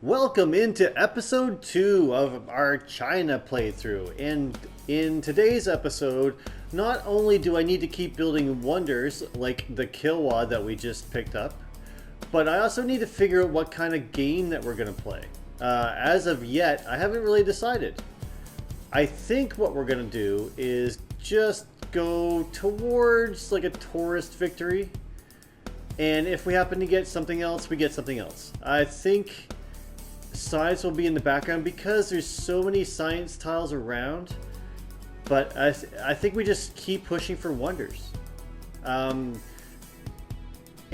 Welcome into episode 2 of our China playthrough. And in today's episode, not only do I need to keep building wonders like the Kilwa that we just picked up, but I also need to figure out what kind of game that we're going to play. As of yet, I haven't really decided. I think what we're going to do is just go towards like a tourist victory. And if we happen to get something else, we get something else. I think science will be in the background because there's so many science tiles around, but I think we just keep pushing for wonders. And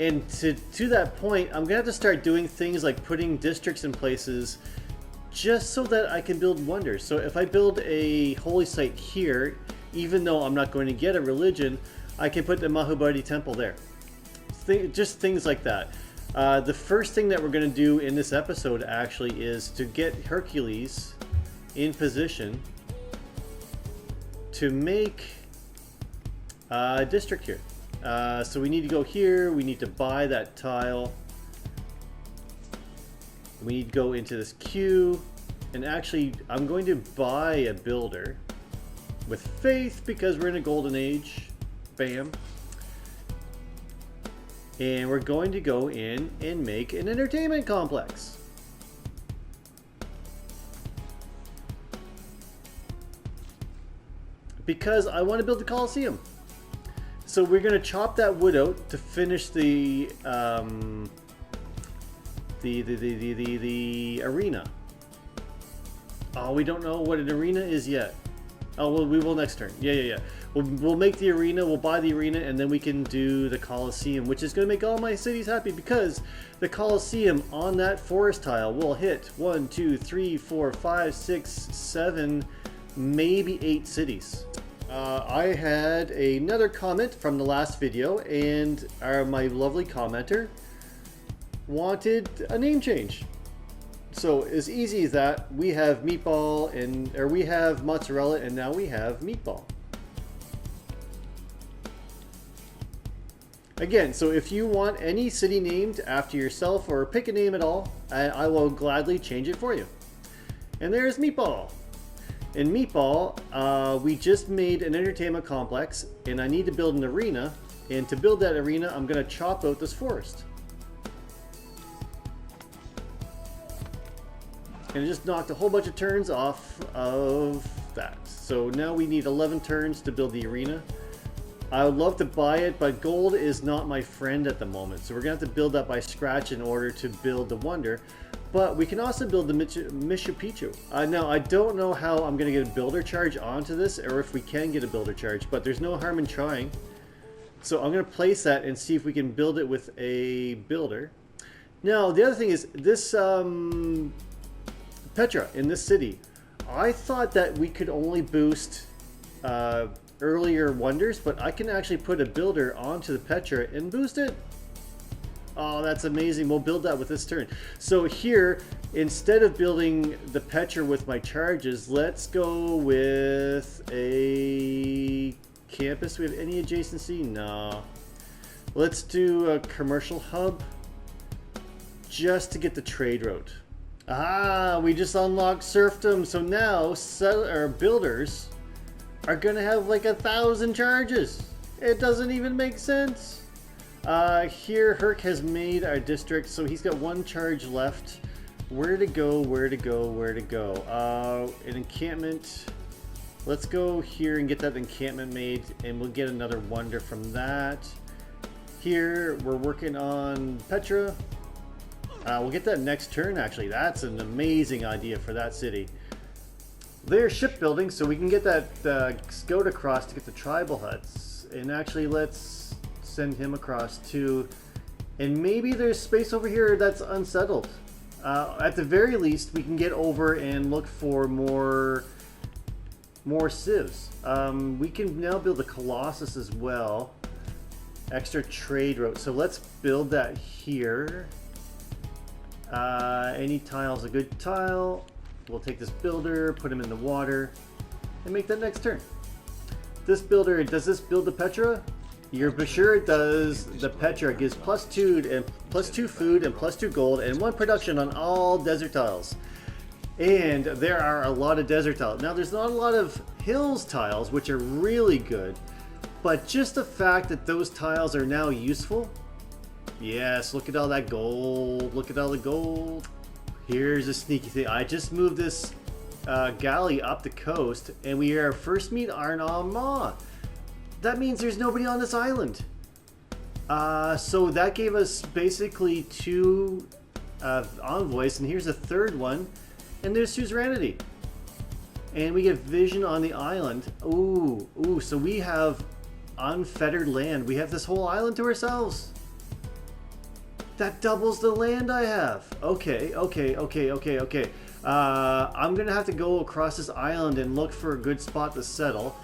to that point, I'm gonna have to start doing things like putting districts in places just so that I can build wonders. So if I build a holy site here, even though I'm not going to get a religion, I can put the Mahubadi temple there. Just things like that. The first thing that we're going to do in this episode actually is to get Hercules in position to make a district here. So we need to go here, we need to buy that tile, we need to go into this queue, and actually I'm going to buy a builder with faith because we're in a golden age. Bam. And we're going to go in and make an entertainment complex. Because I want to build the Colosseum. So we're going to chop that wood out to finish the arena. Oh, we don't know what an arena is yet. Oh, well, we will next turn. Yeah. We'll make the arena, we'll buy the arena, and then we can do the Colosseum, which is going to make all my cities happy because the Colosseum on that forest tile will hit 1, 2, 3, 4, 5, 6, 7, maybe 8 cities. I had another comment from the last video, and my lovely commenter wanted a name change. So as easy as that, we have meatball or we have mozzarella, and now we have meatball. Again, so if you want any city named after yourself or pick a name at all, I will gladly change it for you. And there's Meatball. In Meatball, we just made an entertainment complex, and I need to build an arena. And to build that arena, I'm going to chop out this forest. And it just knocked a whole bunch of turns off of that. So now we need 11 turns to build the arena. I would love to buy it, but gold is not my friend at the moment. So we're going to have to build that by scratch in order to build the wonder. But we can also build the Machu Picchu. Now, I don't know how I'm going to get a builder charge onto this, or if we can get a builder charge, but there's no harm in trying. So I'm going to place that and see if we can build it with a builder. Now, the other thing is this Petra in this city. I thought that we could only boost earlier wonders, but I can actually put a builder onto the Petra and boost it. Oh, that's amazing. We'll build that with this turn. So here, instead of building the Petra with my charges, let's go with a campus. Do we have any adjacency? No. Let's do a commercial hub just to get the trade route. Ah, we just unlocked serfdom. So now builders are gonna have like 1,000 charges. It doesn't even make sense. Here Herc has made our district, so he's got 1 charge left. Where to go? An encampment. Let's go here and get that encampment made, and we'll get another wonder from that. Here we're working on Petra. We'll get that next turn. Actually, that's an amazing idea for that city. They're shipbuilding, so we can get that scout across to get the tribal huts. And actually, let's send him across too. And maybe there's space over here that's unsettled. At the very least, we can get over and look for more civs. We can now build a Colossus as well. Extra trade route. So let's build that here. Any tile's a good tile. We'll take this builder, put him in the water, and make that next turn. This builder, does this build the Petra? You're sure it does. The Petra gives +2 and +2 food and +2 gold and 1 production on all desert tiles. And there are a lot of desert tiles. Now there's not a lot of hills tiles, which are really good, but just the fact that those tiles are now useful. Yes, look at all that gold. Look at all the gold. Here's a sneaky thing. I just moved this galley up the coast, and we are first meet Arnaud Ma. That means there's nobody on this island. So that gave us basically 2 envoys, and here's a 3rd one, and there's suzerainty. And we get vision on the island. Ooh, so we have unfettered land. We have this whole island to ourselves. That doubles the land I have. Okay. I'm gonna have to go across this island and look for a good spot to settle.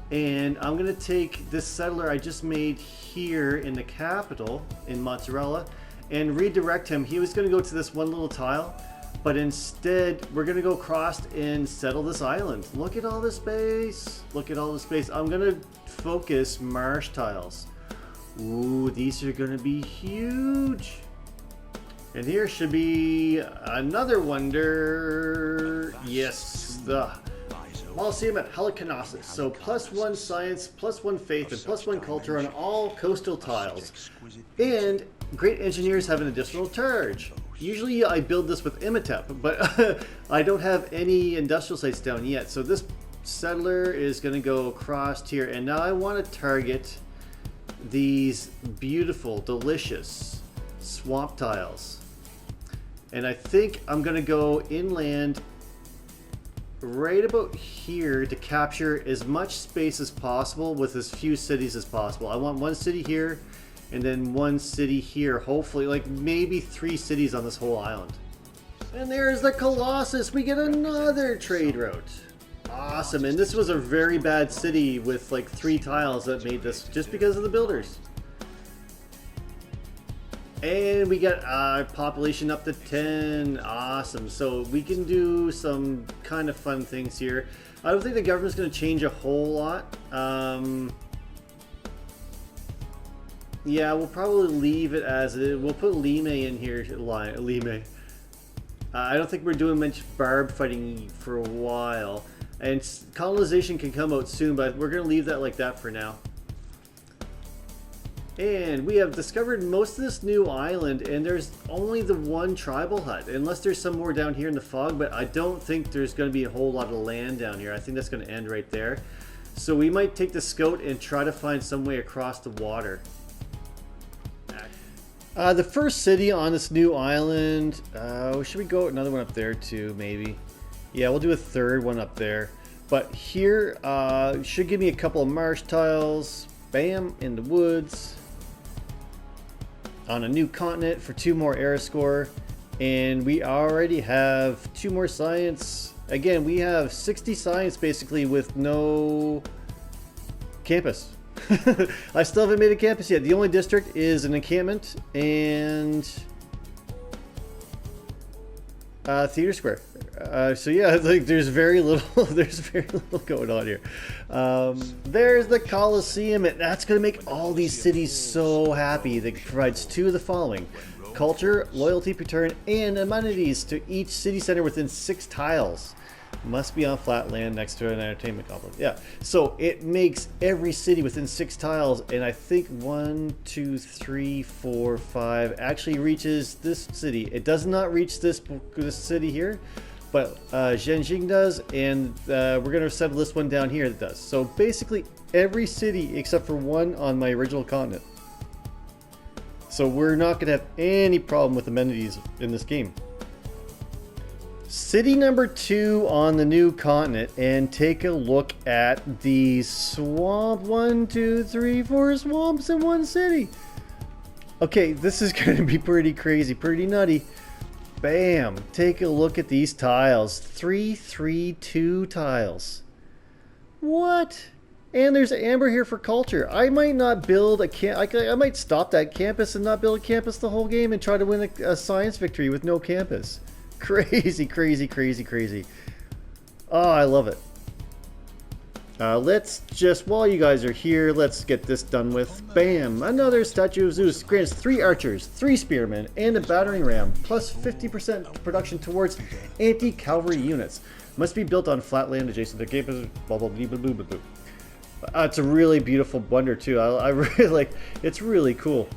And I'm gonna take this settler I just made here in the capital, in Mozzarella, and redirect him. He was gonna go to this one little tile, but instead we're gonna go across and settle this island. Look at all this space. Look at all the space. I'm gonna focus marsh tiles. Ooh, these are gonna be huge. And here should be another wonder. Yes, the Coliseum at Halicarnassus. So +1 science, +1 faith, and +1 culture on all coastal tiles. And great engineers have an additional charge. Usually I build this with Imatep, but I don't have any industrial sites down yet. So this settler is going to go across here. And now I want to target these beautiful, delicious swamp tiles. And I think I'm going to go inland right about here to capture as much space as possible with as few cities as possible. I want 1 city here and then 1 city here, hopefully, like maybe 3 cities on this whole island. And there's the Colossus. We get another trade route. Awesome. And this was a very bad city with like 3 tiles that made this just because of the builders. And we got population up to 10. Awesome. So we can do some kind of fun things here. I don't think the government's going to change a whole lot. Yeah, we'll probably leave it as it is. We'll put Lime in here. Lime. I don't think we're doing much barb fighting for a while. And colonization can come out soon, but we're going to leave that like that for now. And we have discovered most of this new island, and there's only the 1 tribal hut, unless there's some more down here in the fog, but I don't think there's going to be a whole lot of land down here. I think that's going to end right there. So we might take the scout and try to find some way across the water. The first city on this new island, should we go another one up there too, maybe? Yeah, we'll do a 3rd one up there. But here, should give me a couple of marsh tiles. Bam, in the woods. On a new continent for 2 more era score, and we already have 2 more science. Again, we have 60 science basically with no campus. I still haven't made a campus yet. The only district is an encampment and theater square. So yeah, like there's very little going on here. There's the Coliseum, and that's going to make all these cities so happy. It provides 2 of the following: culture, loyalty per turn, and amenities to each city center within 6 tiles. Must be on flat land next to an entertainment complex. Yeah, so it makes every city within 6 tiles, and I think 1, 2, 3, 4, 5 actually reaches this city. It does not reach this city here, but Zhenjing does, and we're going to settle this one down here that does. So basically every city except for 1 on my original continent. So we're not going to have any problem with amenities in this game. City number 2 on the new continent, and take a look at the swamp. 1, 2, 3, 4 swamps in 1 city. Okay, this is going to be pretty crazy, pretty nutty. Bam! Take a look at these tiles. 3, 3, 2 tiles. What? And there's amber here for culture. I might not build a I might stop that campus and not build a campus the whole game and try to win a science victory with no campus. Crazy, crazy, crazy, crazy. Oh, I love it. Let's just, while you guys are here, let's get this done with. Bam! Another statue of Zeus grants 3 archers, 3 spearmen, and a battering ram, plus 50% production towards anti-cavalry units. Must be built on flat land adjacent to campus. Blah blah blah blah blah blah. It's a really beautiful wonder too. I really like. It's really cool.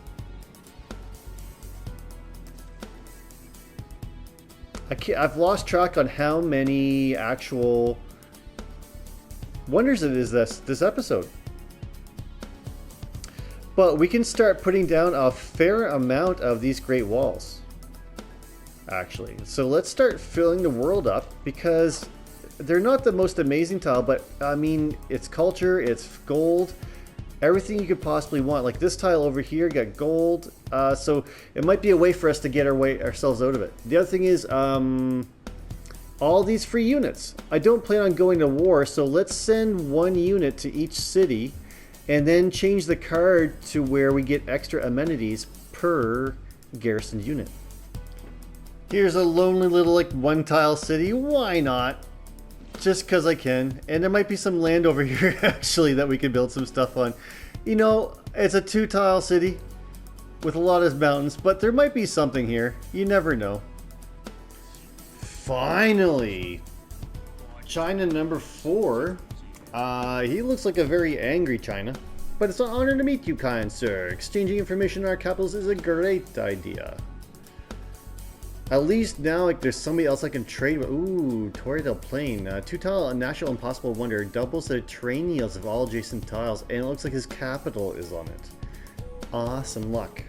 I've lost track on how many actual wonders it is this episode. But we can start putting down a fair amount of these great walls. Actually, so let's start filling the world up, because they're not the most amazing tile, but I mean, it's culture, it's gold, everything you could possibly want. Like this tile over here got gold, so it might be a way for us to get ourselves out of it. The other thing is all these free units. I don't plan on going to war, so let's send 1 unit to each city and then change the card to where we get extra amenities per garrison unit. Here's a lonely little like 1 tile city. Why not? Just because I can. And there might be some land over here actually that we can build some stuff on. You know, it's a 2 tile city with a lot of mountains, but there might be something here. You never know. Finally, China number 4. He looks like a very angry China. But it's an honor to meet you, kind sir. Exchanging information in our capitals is a great idea. At least now, like, there's somebody else I can trade with. Ooh, Torre del Plain. 2 tile National Impossible Wonder doubles the terrain yields of all adjacent tiles, and it looks like his capital is on it. Awesome luck.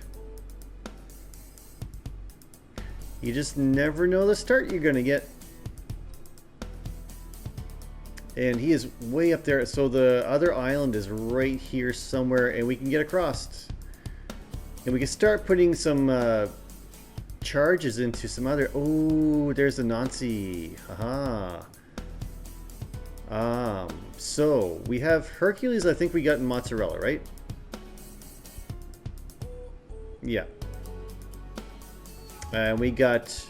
You just never know the start you're gonna get. And he is way up there, so the other island is right here somewhere, and we can get across. And we can start putting some charges into some other. Oh, there's the Nancy. Haha. So we have Hercules. I think we got in Mozzarella, right? Yeah. And we got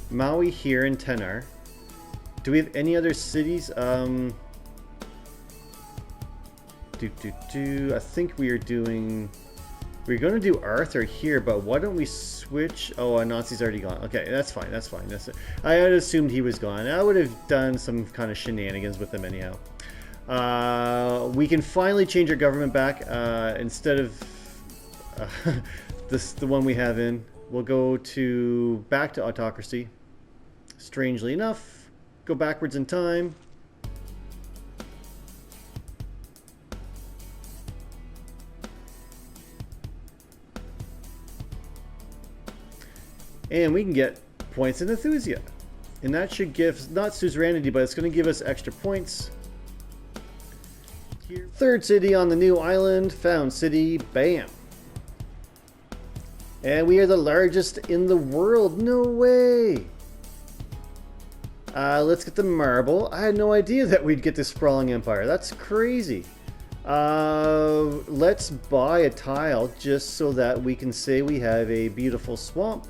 Maui here in Tenar. Do we have any other cities? I think we are doing. We're going to do Arthur here, but why don't we switch? Oh, Anansi's already gone. Okay, that's fine. That's fine. I had assumed he was gone. I would have done some kind of shenanigans with him anyhow. We can finally change our government back instead of the one we have in. We'll go back to autocracy. Strangely enough, go backwards in time. And we can get points in Enthusia. And that should give, not suzerainty, but it's going to give us extra points. Here. 3rd city on the new island, found city, bam. And we are the largest in the world, no way. Let's get the marble. I had no idea that we'd get this sprawling empire. That's crazy. Let's buy a tile just so that we can say we have a beautiful swamp.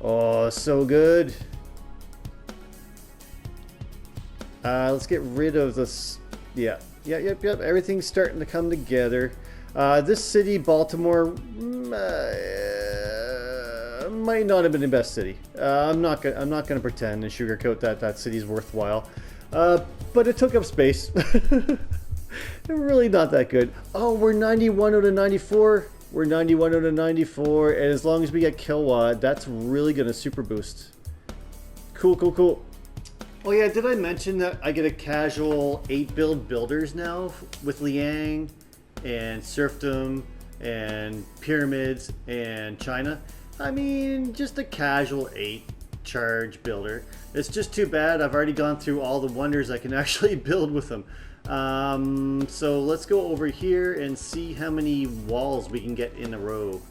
Oh, so good. Let's get rid of this. Yeah. Yep. Everything's starting to come together. This city, Baltimore, might not have been the best city. I'm not gonna pretend and sugarcoat that city's worthwhile. But it took up space. Really not that good. Oh, we're 91 out of 94. We're 91 out of 94, and as long as we get Kilwa, that's really gonna super boost. Cool. Oh yeah, did I mention that I get a casual 8-build builders now with Liang and Serfdom and Pyramids and China? I mean, just a casual 8-charge builder. It's just too bad I've already gone through all the wonders I can actually build with them. So let's go over here and see how many walls we can get in a row.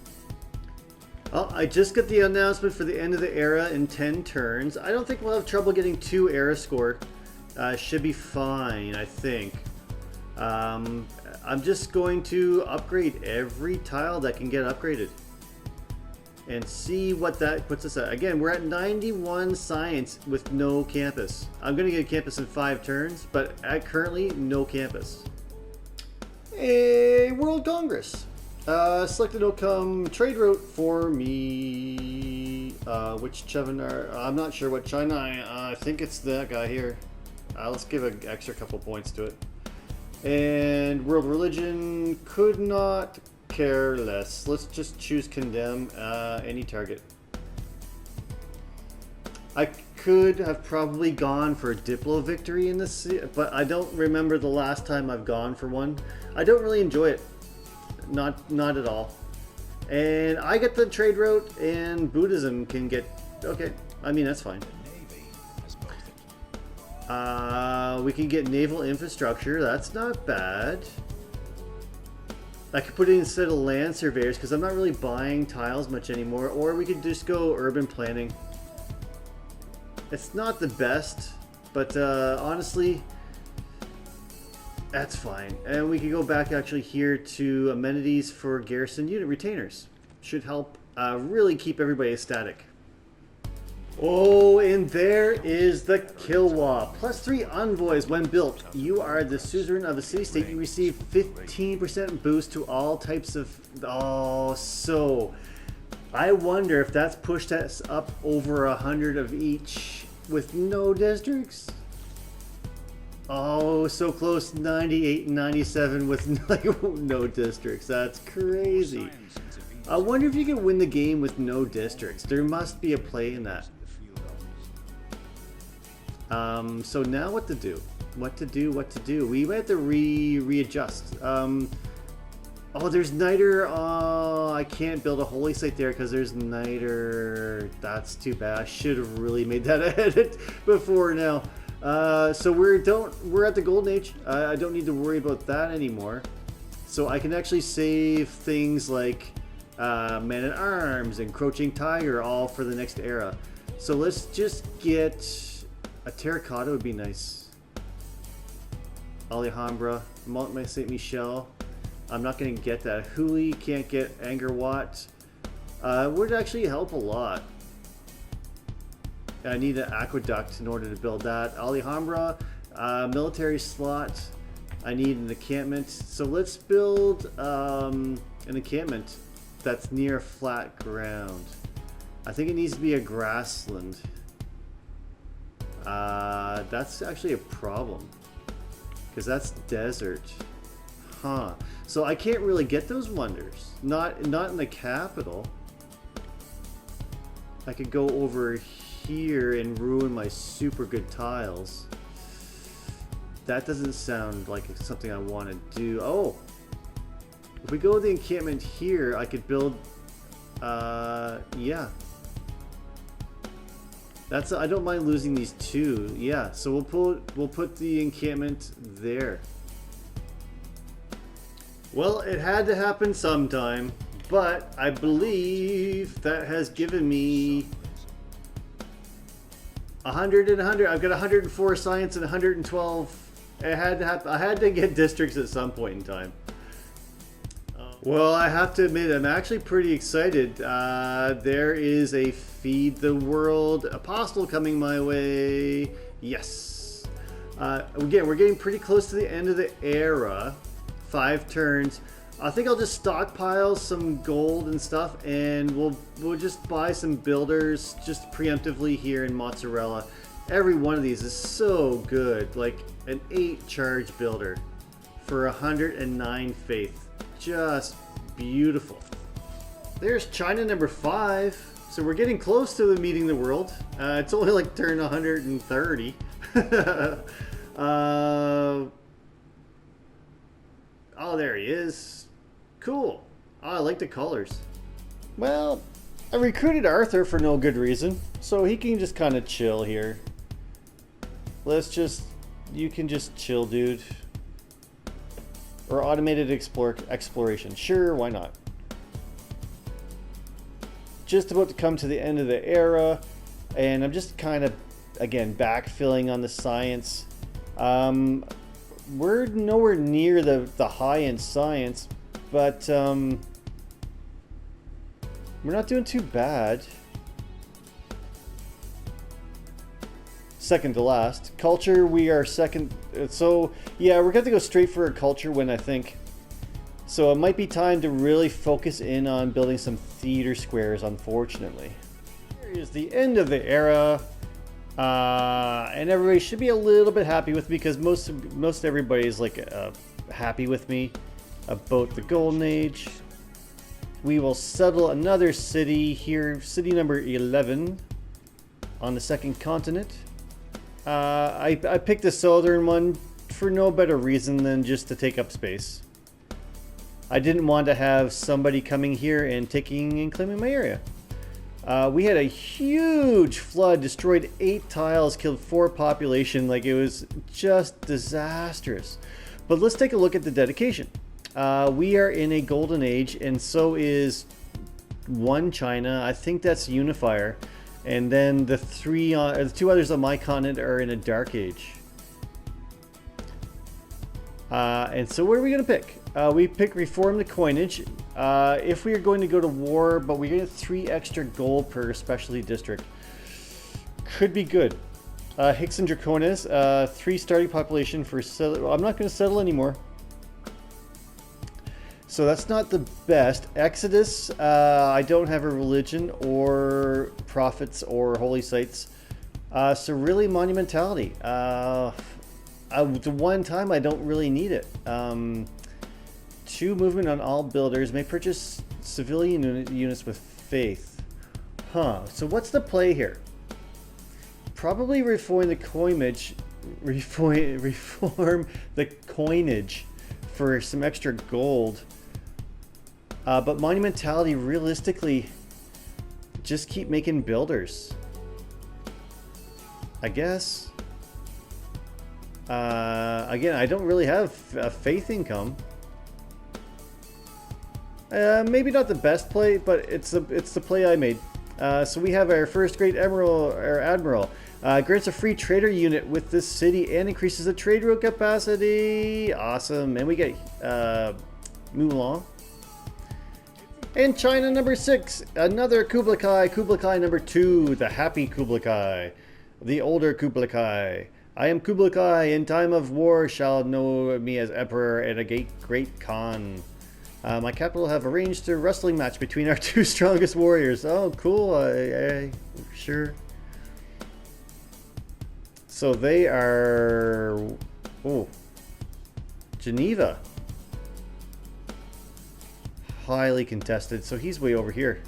Oh, I just got the announcement for the end of the era in 10 turns. I don't think we'll have trouble getting 2 era score. Should be fine, I think. I'm just going to upgrade every tile that can get upgraded. and see what that puts us at. Again, we're at 91 science with no campus. I'm going to get a campus in 5 turns, but at currently, no campus. A World Congress. Select an outcome trade route for me. Which Chevenar? I'm not sure what China. I think it's that guy here. Let's give an extra couple points to it. And world religion, could not care less. Let's just choose condemn any target. I could have probably gone for a Diplo victory in this, but I don't remember the last time I've gone for one. I don't really enjoy it. Not at all. And I get the trade route, and Buddhism can get... Okay, I mean, that's fine. We can get naval infrastructure. That's not bad. I could put it instead of land surveyors because I'm not really buying tiles much anymore. Or we could just go urban planning. It's not the best, but honestly, that's fine. And we can go back actually here to amenities for garrison unit retainers. Should help really keep everybody ecstatic. Oh, and there is the Kilwa. +3 envoys when built. You are the suzerain of the city-state. You receive 15% boost to all types of... Oh, so... I wonder if that's pushed us up over 100 of each with no districts. Oh, so close. 98 and 97 with no districts. That's crazy. I wonder if you can win the game with no districts. There must be a play in that. So now what to do? What to do? We have to readjust. Oh, there's Niter. Oh, I can't build a holy site there because there's Niter. That's too bad. I should have really made that edit before now. So we're at the Golden Age. I don't need to worry about that anymore. So I can actually save things like Man at Arms and Crouching Tiger all for the next era. So let's just get a terracotta would be nice. Alhambra, Mont Saint Michel. I'm not going to get that. Huli can't get Angerwatt. Would actually help a lot. I need an aqueduct in order to build that. Alhambra, military slot. I need an encampment. So let's build an encampment that's near flat ground. I think it needs to be a grassland. That's actually a problem because that's desert. Huh. So I can't really get those wonders. Not in the capital. I could go over here and ruin my super good tiles. That doesn't sound like something I want to do. Oh! If we go to the encampment here, I could build... yeah. That's... I don't mind losing these two. Yeah, so we'll put the encampment there. Well, it had to happen sometime, but I believe that has given me 100 and 100. I've got 104 science and 112. It had to happen. I had to get districts at some point in time. Well, I have to admit, I'm actually pretty excited. There is a Feed the World Apostle coming my way. Yes. Again, we're getting pretty close to the end of the era. 5 turns. I think I'll just stockpile some gold and stuff, and we'll just buy some builders just preemptively here in Mozzarella. Every one of these is so good. Like an 8 charge builder for 109 faith. Just beautiful. There's China number 5. So we're getting close to the meeting the world. It's only like turn 130. Oh, there he is. Cool. Oh, I like the colors. Well, I recruited Arthur for no good reason, so he can just kind of chill here. You can just chill, dude. Or automated exploration. Sure, why not? Just about to come to the end of the era, and I'm just kind of, again, backfilling on the science. We're nowhere near the high-end science, but We're not doing too bad. Second to last. Culture, we are second. So, yeah, we're going to go straight for a culture win, I think. So it might be time to really focus in on building some theater squares, unfortunately. Here is the end of the era. And everybody should be a little bit happy with me because most everybody is like happy with me about the Golden Age. We will settle another city here, city number 11 on the second continent. I picked the southern one for no better reason than just to take up space. I didn't want to have somebody coming here and taking and claiming my area. We had a huge flood, destroyed 8 tiles, killed 4 population. Like, it was just disastrous. But let's take a look at the dedication. We are in a golden age, and so is one China. I think that's Unifier. And then the 2 others on my continent are in a dark age. And so what are we going to pick? We pick reform the coinage. If we are going to go to war, but we get 3 extra gold per specialty district. Could be good. Hicks and Draconis, 3 starting population for settle. I'm not going to settle anymore. So that's not the best. Exodus, I don't have a religion or prophets or holy sites. So really monumentality. The one time I don't really need it. 2 movement on all builders. May purchase civilian units with faith. Huh. So what's the play here? Probably reform the coinage. Reform the coinage for some extra gold. But monumentality, realistically, just keep making builders. I guess. Again, I don't really have a faith income. Maybe not the best play, but it's the play I made. So we have our first great admiral. Grants a free trader unit with this city and increases the trade route capacity. Awesome. And we get Mulan. And China number 6, another Kublai Kai. Kublai Kai number 2, the happy Kublai Kai, the older Kublai Kai. I am Kublai Kai. In time of war, shall know me as emperor and a great Khan. My capital will have arranged a wrestling match between our 2 strongest warriors. Oh, cool. Sure. So they are... Oh. Geneva. Highly contested. So he's way over here.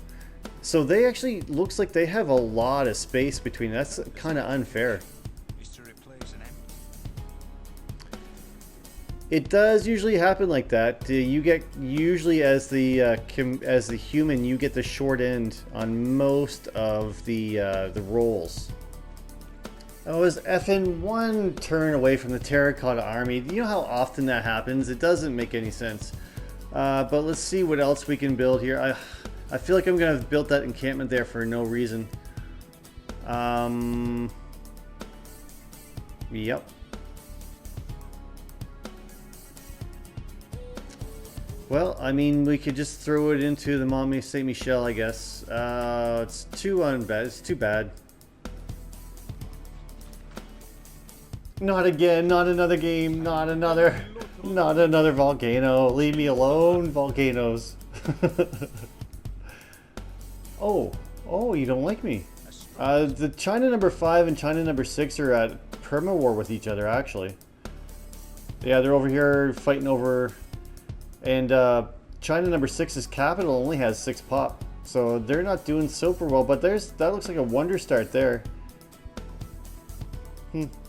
So they actually... Looks like they have a lot of space between. That's kind of unfair. It does usually happen like that. You get usually as the human, you get the short end on most of the rolls. I was effing 1 turn away from the Terracotta Army. You know how often that happens? It doesn't make any sense. But let's see what else we can build here. I feel like I'm gonna have built that encampment there for no reason. Yep. Well, I mean, we could just throw it into the Mont Saint Michel, I guess. It's too unbad. It's too bad. Not again. Not another game. Not another volcano. Leave me alone, volcanoes. Oh, you don't like me. The China number 5 and China number 6 are at perma war with each other, actually. Yeah, they're over here fighting over. And China number 6's capital only has 6 pop, so they're not doing super well. But that looks like a wonder start there.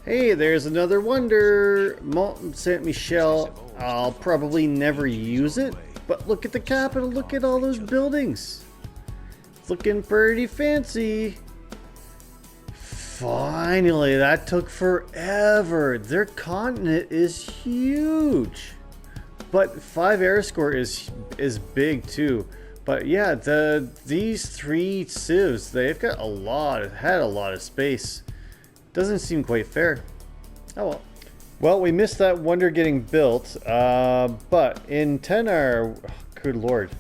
Hey, there's another wonder, Mont Saint Michel. I'll probably never use it, but look at the capital. Look at all those buildings. It's looking pretty fancy. Finally, that took forever. Their continent is huge. But 5 air score is big too. But yeah, these 3 civs, they've got had a lot of space. Doesn't seem quite fair. Oh well. Well, we missed that wonder getting built. But in 10R, good lord.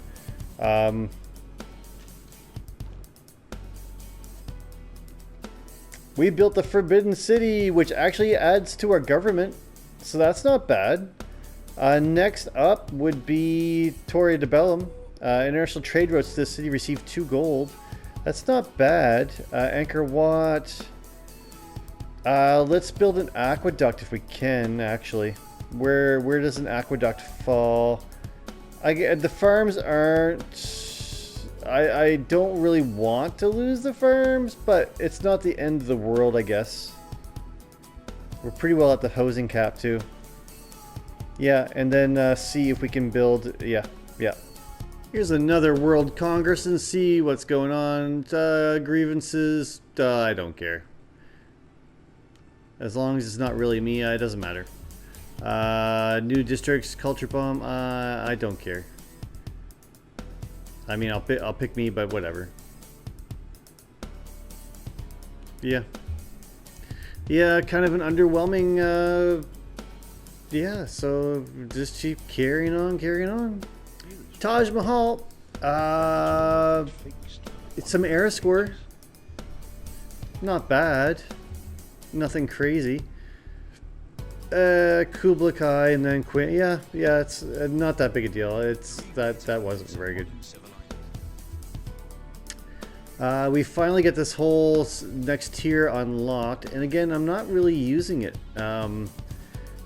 We built the Forbidden City, which actually adds to our government. So that's not bad. Next up would be Torre de Bellum. International trade routes to the city received 2 gold. That's not bad. Angkor Wat. Let's build an aqueduct if we can, actually. Where does an aqueduct fall? The farms aren't... I don't really want to lose the farms, but it's not the end of the world, I guess. We're pretty well at the housing cap, too. Yeah, and then see if we can build... Yeah. Here's another World Congress and see what's going on. Grievances. I don't care. As long as it's not really me, it doesn't matter. New districts, culture bomb. I don't care. I mean, I'll pick me, but whatever. Yeah. Yeah, kind of an underwhelming. Yeah, so just keep carrying on. Taj Mahal. It's some era score. Not bad. Nothing crazy. Kublai Kai and then Queen. Yeah, it's not that big a deal. That wasn't very good. We finally get this whole next tier unlocked, and again, I'm not really using it.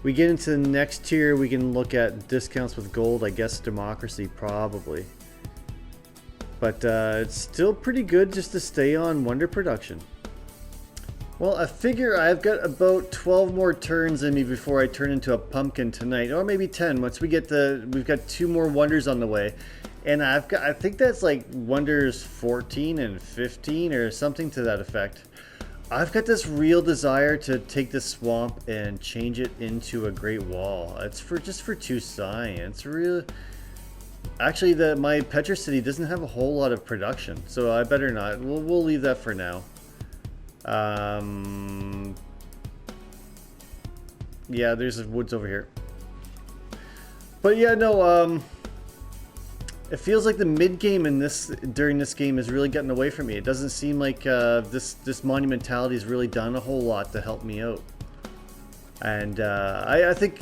We get into the next tier, we can look at discounts with gold, I guess democracy probably. But it's still pretty good just to stay on wonder production. Well, I figure I've got about 12 more turns in me before I turn into a pumpkin tonight, or maybe 10 once we get we've got 2 more wonders on the way. And I think that's like wonders 14 and 15 or something to that effect. I've got this real desire to take this swamp and change it into a great wall. It's just for 2 science. Real. Actually, my Petra City doesn't have a whole lot of production, so I better not. We'll leave that for now. Yeah, there's woods over here. But yeah, no. It feels like the mid game during this game is really getting away from me. It doesn't seem like this monumentality has really done a whole lot to help me out. And I think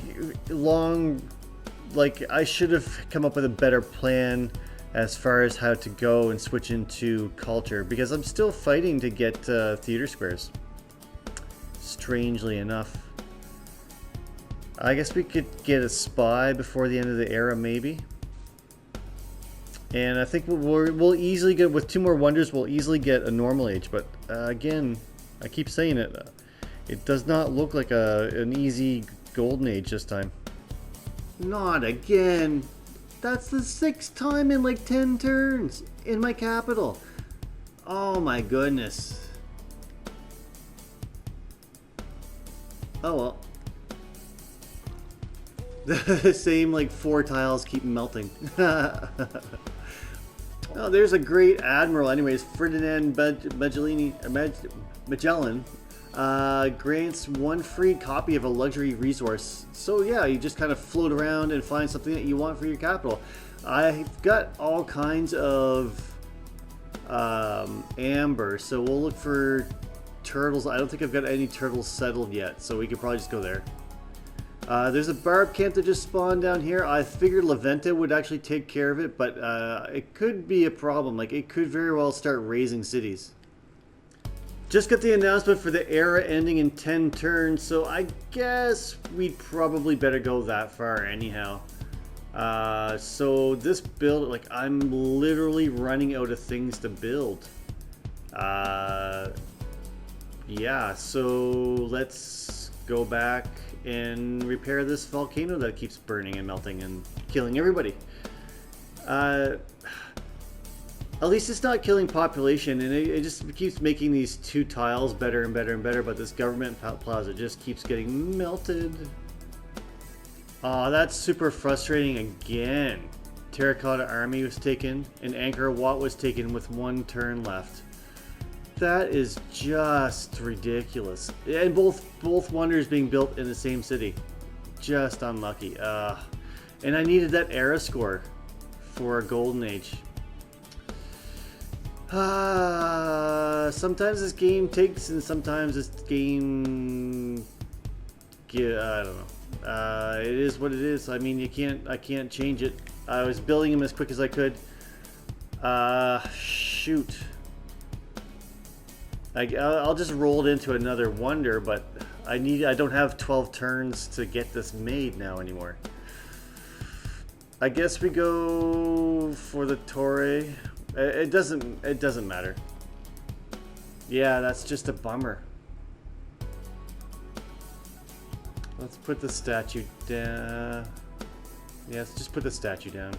I should have come up with a better plan as far as how to go and switch into culture, because I'm still fighting to get theater squares. Strangely enough. I guess we could get a spy before the end of the era, maybe. And I think we'll easily get, with 2 more wonders, we'll easily get a normal age. But again, I keep saying it, it does not look like an easy golden age this time. Not again. That's the 6th time in like 10 turns in my capital. Oh my goodness. Oh well. The same like 4 tiles keep melting. Oh, there's a great admiral. Anyways, Ferdinand Magellan grants 1 free copy of a luxury resource. So yeah, you just kind of float around and find something that you want for your capital. I've got all kinds of amber, so we'll look for turtles. I don't think I've got any turtles settled yet, so we could probably just go there. There's a barb camp that just spawned down here. I figured Leventa would actually take care of it, but it could be a problem. Like, it could very well start raising cities. Just got the announcement for the era ending in 10 turns, so I guess we'd probably better go that far anyhow. So this build, like, I'm literally running out of things to build. Yeah, so let's go back and repair this volcano that keeps burning and melting and killing everybody. At least it's not killing population, and it just keeps making these 2 tiles better and better and better, but this government plaza just keeps getting melted. Oh, that's super frustrating again. Terracotta Army was taken, and Angkor Wat was taken with 1 turn left. That is just ridiculous. And both wonders being built in the same city. Just unlucky. And I needed that era score for a golden age. Sometimes this game takes, and sometimes this game, yeah, I don't know. It is what it is. I mean, I can't change it. I was building him as quick as I could. Shoot. I'll just roll it into another wonder, but I don't have 12 turns to get this made now anymore. I guess we go for the Torre. It doesn't matter. Yeah, that's just a bummer. Let's put the statue down. Yeah, let's just put the statue down.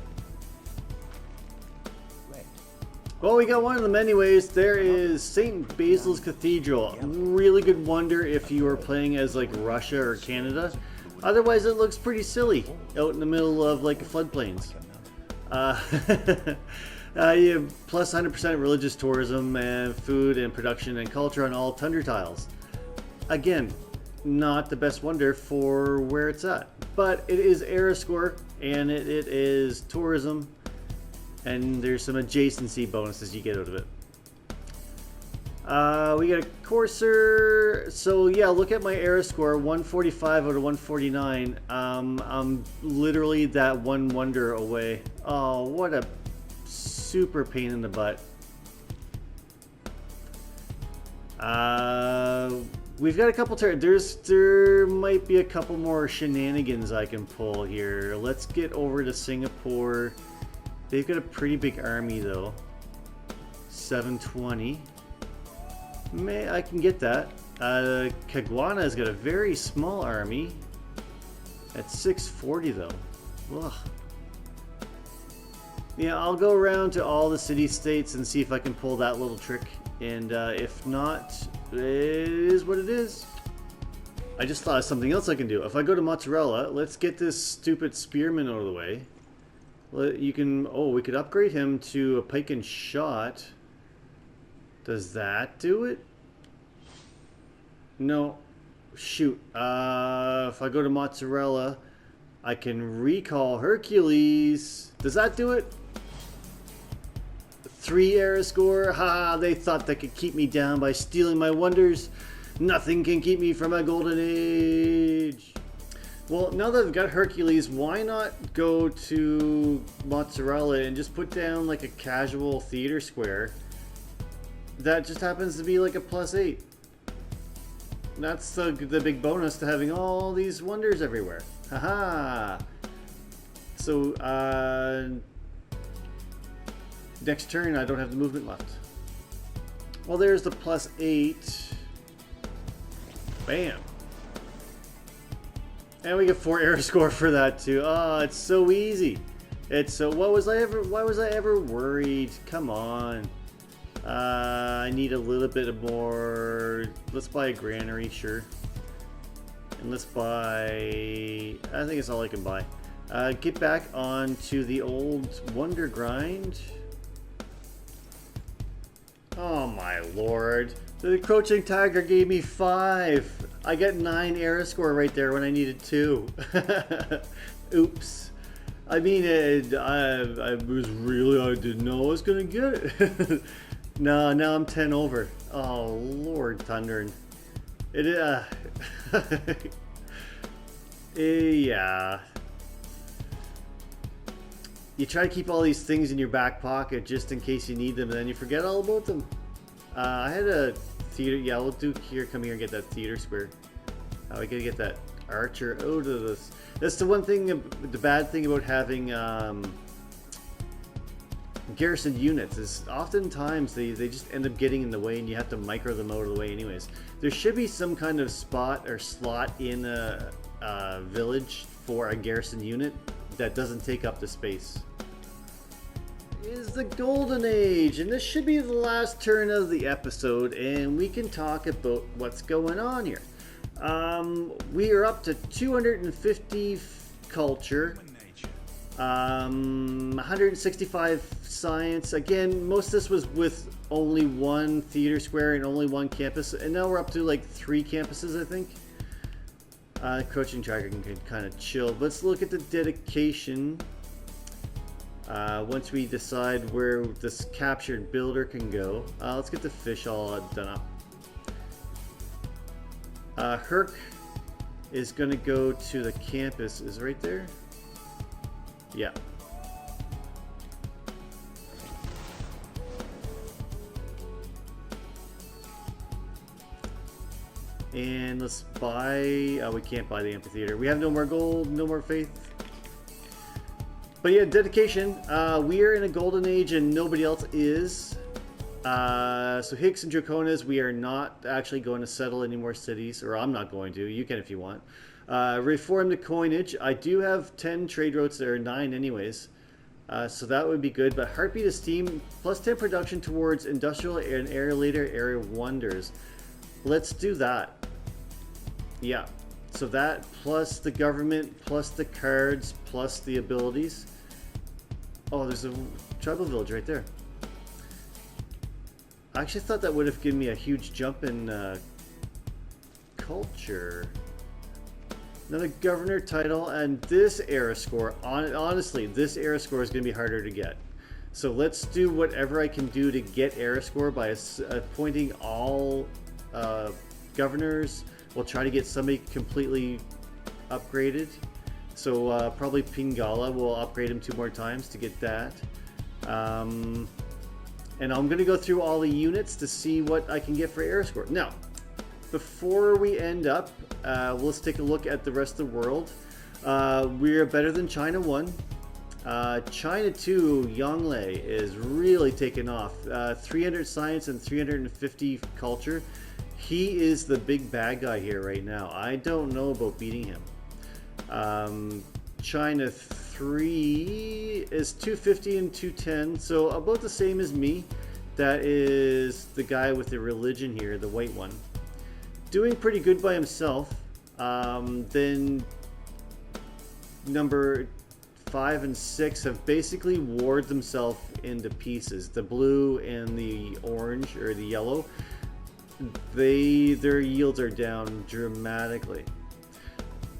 Well, we got one of them anyways. There is St. Basil's Cathedral. Really good wonder if you are playing as like Russia or Canada. Otherwise, it looks pretty silly out in the middle of like floodplains. You have plus 100% religious tourism and food and production and culture on all tundra tiles. Again, not the best wonder for where it's at, but it is era score and it is tourism, and there's some adjacency bonuses you get out of it. We got a courser. So yeah, look at my era score, 145 out of 149. I'm literally that one wonder away. Oh, what a super pain in the butt. We've got a couple turns. There might be a couple more shenanigans I can pull here. Let's get over to Singapore. They've got a pretty big army though. 720. I can get that. Caguana's got a very small army at 640 though. Ugh. Yeah, I'll go around to all the city-states and see if I can pull that little trick. And if not, it is what it is. I just thought of something else I can do. If I go to Mozzarella, let's get this stupid spearman out of the way. You can, oh, we could upgrade him to a pike and shot. Does that do it? No. Shoot. If I go to Mozzarella, I can recall Hercules. Does that do it? 3 era score. Ha! They thought they could keep me down by stealing my wonders. Nothing can keep me from my golden age. Well, now that I've got Hercules, why not go to Mozzarella and just put down like a casual theater square that just happens to be like a +8. That's the big bonus to having all these wonders everywhere. Haha. So next turn I don't have the movement left. Well, there's the +8. Bam. And we get 4 era score for that too. Oh, it's so easy. It's so. Why was I ever worried? Come on. I need a little bit more. Let's buy a granary, sure. And let's buy. I think it's all I can buy. Get back onto the old wonder grind. Oh my lord! The Crouching Tiger gave me 5. I got 9 era score right there when I needed 2. Oops. I mean, I was really, I didn't know I was gonna get it. No, now I'm 10 over. Oh Lord Thundering. It yeah. You try to keep all these things in your back pocket just in case you need them, and then you forget all about them. I had a theater. Yeah, we'll do here. Come here and get that theater square. We gotta get that archer out of this. That's the one thing. The bad thing about having garrison units is oftentimes they just end up getting in the way, and you have to micro them out of the way anyways. There should be some kind of spot or slot in a village for a garrison unit that doesn't take up the space. Is the golden age, and this should be the last turn of the episode, and we can talk about what's going on here. We are up to 250 culture, 165 science. Again, most of this was with only 1 theater square and only 1 campus, and now we're up to like 3 campuses, I think. Crouching Tiger can kind of chill. Let's look at the dedication. Once we decide where this captured builder can go, let's get the fish all done up. Herc is going to go to the campus. Is it right there? Yeah. And let's buy... we can't buy the amphitheater. We have no more gold, no more faith. But yeah, dedication. We are in a golden age and nobody else is. So Hicks and Draconas, we are not actually going to settle any more cities. Or I'm not going to. You can if you want. Reform the coinage. I do have 10 trade routes. There are 9 anyways. So that would be good. But Heartbeat Esteem, plus 10 production towards Industrial and Aerolator Area Wonders. Let's do that. Yeah. So that plus the government, plus the cards, plus the abilities. Oh, there's a tribal village right there. I actually thought that would have given me a huge jump in culture. Another governor title, and this era score. Honestly, this era score is going to be harder to get. So let's do whatever I can do to get era score by appointing all governors. We'll try to get somebody completely upgraded. So probably Pingala, we'll upgrade him 2 more times to get that. And I'm going to go through all the units to see what I can get for air score. Now, before we end up, let's take a look at the rest of the world. We're better than China 1. China 2, Yongle is really taking off. 300 science and 350 culture. He is the big bad guy here right now. I don't know about beating him. China 3 is 250 and 210, so about the same as me. That is the guy with the religion here, the white one. Doing pretty good by himself. Then number 5 and 6 have basically warred themselves into pieces. The blue and the orange, or the yellow, their yields are down dramatically.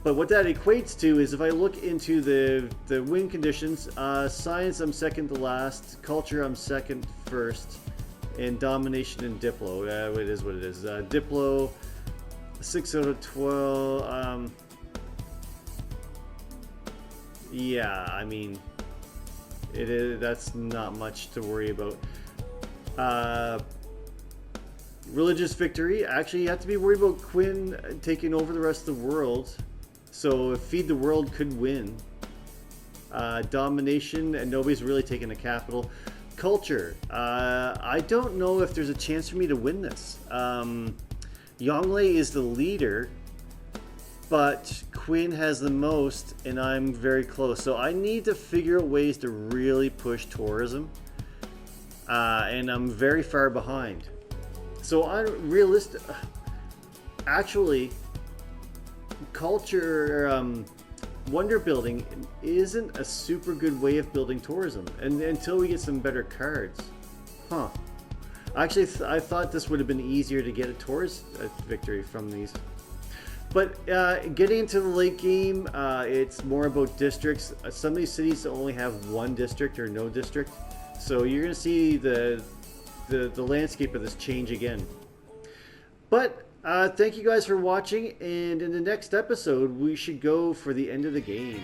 But what that equates to is, if I look into the win conditions, science I'm second to last, culture I'm second first, and domination and diplo. It is what it is. Diplo, 6 out of 12. Yeah, I mean, it is. That's not much to worry about. Religious victory. Actually, you have to be worried about Quinn taking over the rest of the world. So Feed the World could win. Domination, and nobody's really taking the capital. Culture. I don't know if there's a chance for me to win this. Yongle is the leader, but Quinn has the most, and I'm very close. So I need to figure out ways to really push tourism. And I'm very far behind. So unrealistic. Actually, culture wonder building isn't a super good way of building tourism, and until we get some better cards. Actually, I thought this would have been easier to get a tourist victory from these. But getting into the late game, it's more about districts. Some of these cities only have 1 district or no district, so you're going to see the landscape of this change again. But thank you guys for watching, and in the next episode we should go for the end of the game.